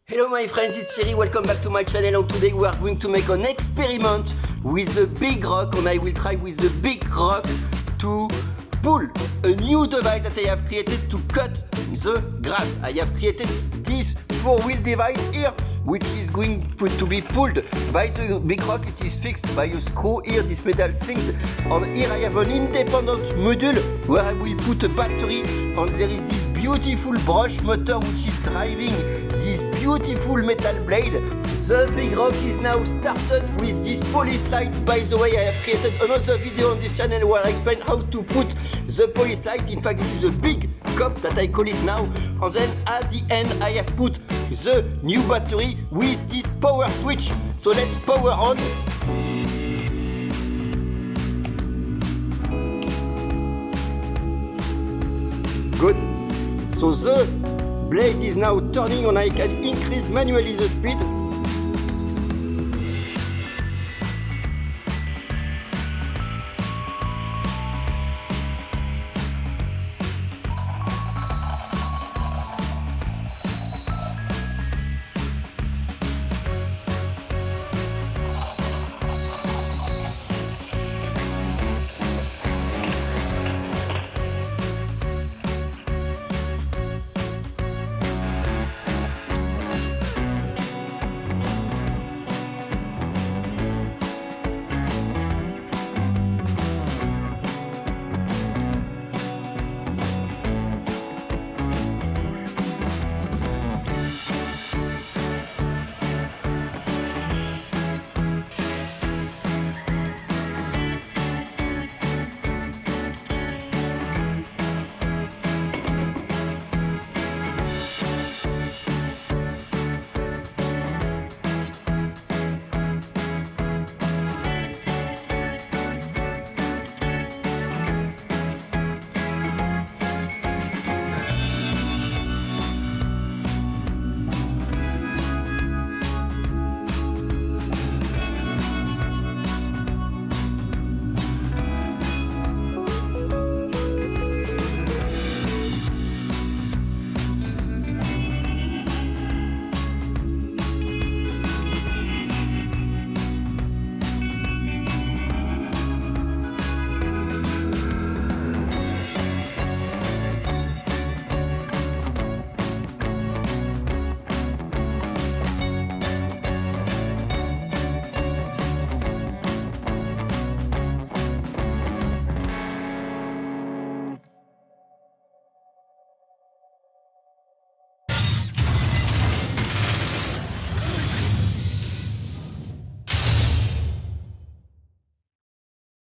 Hello my friends, it's Thierry, welcome back to my channel, and today we are going to make an experiment with the Big Rock, and I will try with the Big Rock to pull a new device that I have created to cut the grass. I have created this 4-wheel device here, which is going to be pulled by the Big Rock. It is fixed by a screw here, this metal things, and here I have an independent module where I will put a battery, and there is this beautiful brush motor which is driving this beautiful metal blade. The Big Rock is now started with this police light. By the way, I have created another video on this channel where I explain how to put the police light. In fact, this is a big cup that I call it now, and then at the end I have put the new battery with this power switch. So let's power on. Good. So the blade is now turning, and I can increase manually the speed.